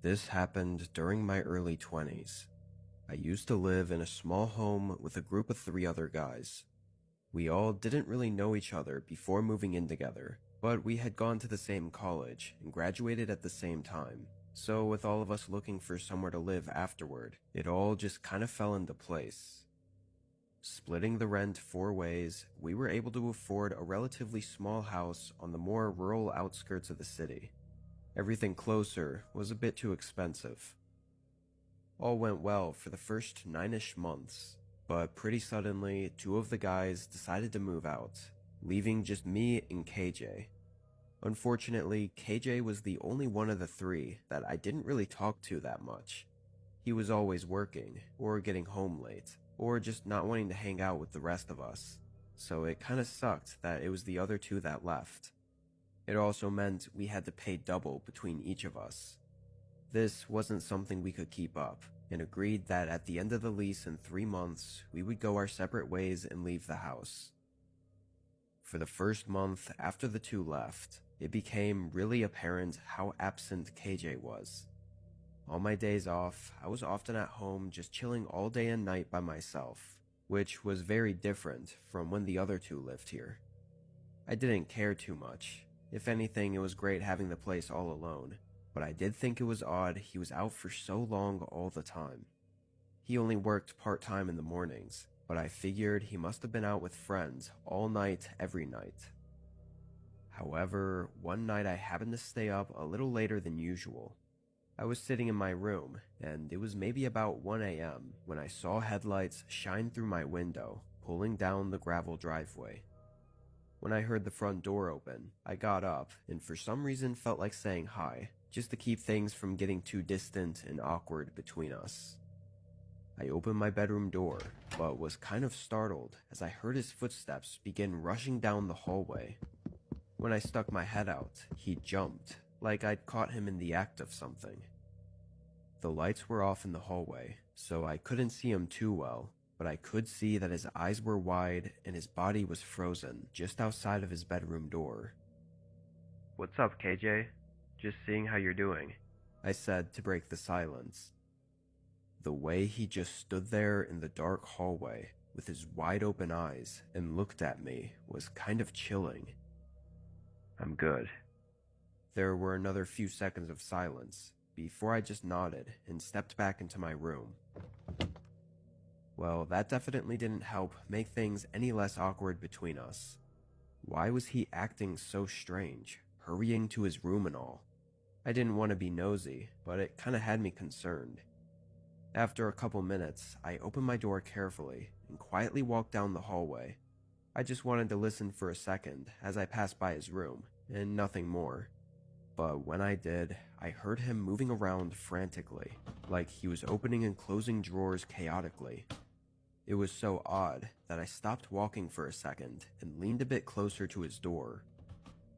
This happened during my early 20s. I used to live in a small home with a group of 3 other guys. We all didn't really know each other before moving in together, but we had gone to the same college and graduated at the same time. So with all of us looking for somewhere to live afterward, it all just kind of fell into place. Splitting the rent 4 ways, we were able to afford a relatively small house on the more rural outskirts of the city. Everything closer was a bit too expensive. All went well for the first 9-ish months, but pretty suddenly 2 of the guys decided to move out, leaving just me and KJ. Unfortunately, KJ was the only one of the 3 that I didn't really talk to that much. He was always working, or getting home late, or just not wanting to hang out with the rest of us, so it kinda sucked that it was the other 2 that left. It also meant we had to pay double between each of us. This wasn't something we could keep up, and agreed that at the end of the lease in 3 months, we would go our separate ways and leave the house. For the first month after the 2 left, it became really apparent how absent KJ was. On my days off, I was often at home just chilling all day and night by myself, which was very different from when the other 2 lived here. I didn't care too much. If anything, it was great having the place all alone, but I did think it was odd he was out for so long all the time. He only worked part-time in the mornings, but I figured he must have been out with friends all night every night. However, one night I happened to stay up a little later than usual. I was sitting in my room, and it was maybe about 1 a.m. when I saw headlights shine through my window, pulling down the gravel driveway. When I heard the front door open, I got up and for some reason felt like saying hi, just to keep things from getting too distant and awkward between us. I opened my bedroom door, but was kind of startled as I heard his footsteps begin rushing down the hallway. When I stuck my head out, he jumped, like I'd caught him in the act of something. The lights were off in the hallway, so I couldn't see him too well, but I could see that his eyes were wide and his body was frozen just outside of his bedroom door. "What's up, KJ? Just seeing how you're doing," I said to break the silence. The way he just stood there in the dark hallway with his wide open eyes and looked at me was kind of chilling. "I'm good." There were another few seconds of silence before I just nodded and stepped back into my room. Well, that definitely didn't help make things any less awkward between us. Why was he acting so strange, hurrying to his room and all? I didn't want to be nosy, but it kinda had me concerned. After a couple minutes, I opened my door carefully and quietly walked down the hallway. I just wanted to listen for a second as I passed by his room, and nothing more. But when I did, I heard him moving around frantically, like he was opening and closing drawers chaotically. It was so odd that I stopped walking for a second and leaned a bit closer to his door.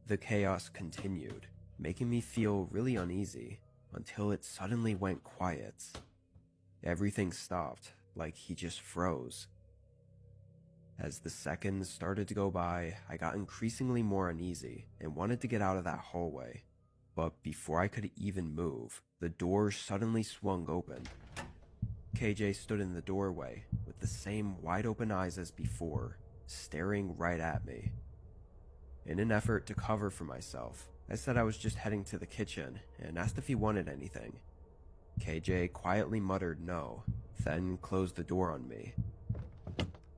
The chaos continued, making me feel really uneasy, until it suddenly went quiet. Everything stopped, like he just froze. As the seconds started to go by, I got increasingly more uneasy and wanted to get out of that hallway. But before I could even move, the door suddenly swung open. KJ stood in the doorway with the same wide open eyes as before, staring right at me. In an effort to cover for myself, I said I was just heading to the kitchen and asked if he wanted anything. KJ quietly muttered no, then closed the door on me.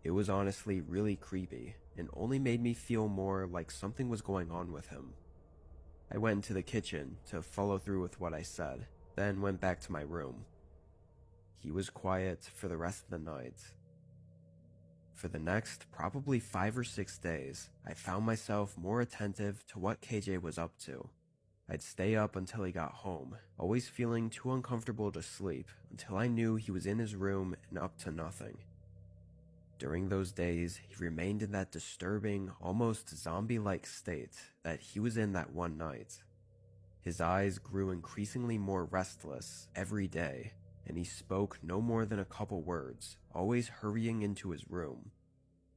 It was honestly really creepy and only made me feel more like something was going on with him. I went into the kitchen to follow through with what I said, then went back to my room. He was quiet for the rest of the night. For the next probably 5 or 6 days, I found myself more attentive to what KJ was up to. I'd stay up until he got home, always feeling too uncomfortable to sleep until I knew he was in his room and up to nothing. During those days, he remained in that disturbing, almost zombie-like state that he was in that one night. His eyes grew increasingly more restless every day, and he spoke no more than a couple words, always hurrying into his room.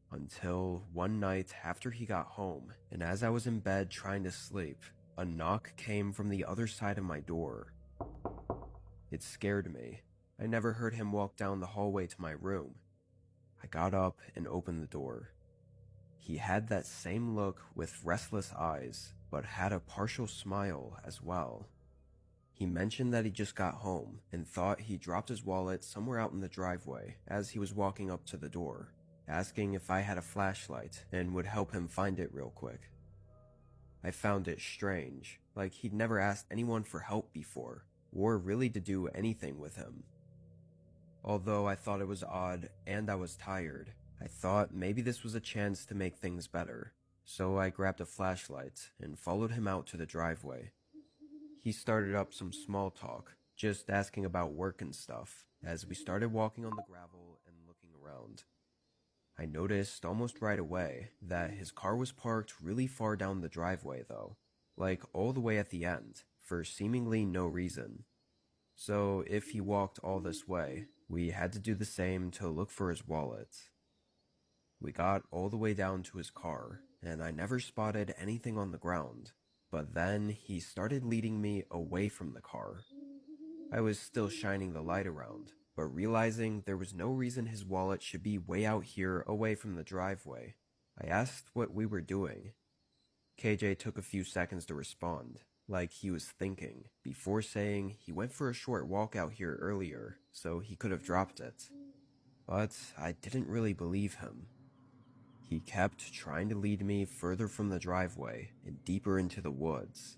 Until one night after he got home, and as I was in bed trying to sleep, a knock came from the other side of my door. It scared me. I never heard him walk down the hallway to my room. I got up and opened the door. He had that same look with restless eyes, but had a partial smile as well. He mentioned that he just got home and thought he dropped his wallet somewhere out in the driveway as he was walking up to the door, asking if I had a flashlight and would help him find it real quick. I found it strange, like he'd never asked anyone for help before, or really to do anything with him. Although I thought it was odd and I was tired, I thought maybe this was a chance to make things better, so I grabbed a flashlight and followed him out to the driveway. He started up some small talk, just asking about work and stuff, as we started walking on the gravel and looking around. I noticed almost right away that his car was parked really far down the driveway though, like all the way at the end, for seemingly no reason. So if he walked all this way, we had to do the same to look for his wallet. We got all the way down to his car, and I never spotted anything on the ground, but then he started leading me away from the car. I was still shining the light around, but realizing there was no reason his wallet should be way out here away from the driveway, I asked what we were doing. KJ took a few seconds to respond, like he was thinking, before saying he went for a short walk out here earlier, so he could have dropped it. But I didn't really believe him. He kept trying to lead me further from the driveway and deeper into the woods.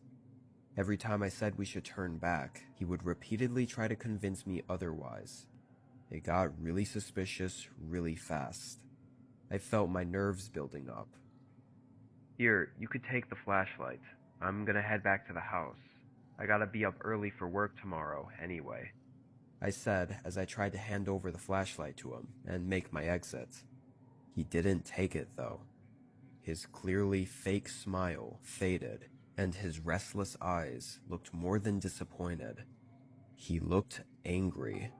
Every time I said we should turn back, he would repeatedly try to convince me otherwise. It got really suspicious really fast. I felt my nerves building up. Here, you could take the flashlight. I'm gonna head back to the house. I gotta be up early for work tomorrow anyway, I said as I tried to hand over the flashlight to him and make my exit. He didn't take it though. His clearly fake smile faded, and his restless eyes looked more than disappointed. He looked angry.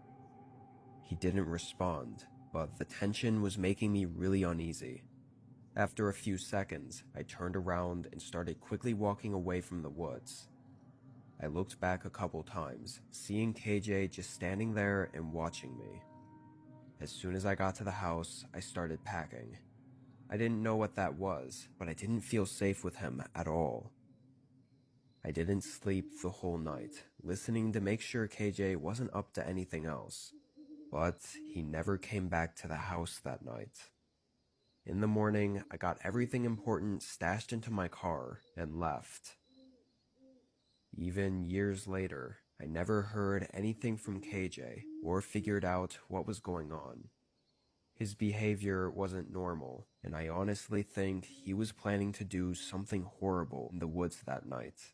He didn't respond, but the tension was making me really uneasy. After a few seconds, I turned around and started quickly walking away from the woods. I looked back a couple times, seeing KJ just standing there and watching me. As soon as I got to the house, I started packing. I didn't know what that was, but I didn't feel safe with him at all. I didn't sleep the whole night, listening to make sure KJ wasn't up to anything else. But he never came back to the house that night. In the morning, I got everything important stashed into my car and left. Even years later, I never heard anything from KJ or figured out what was going on. His behavior wasn't normal, and I honestly think he was planning to do something horrible in the woods that night.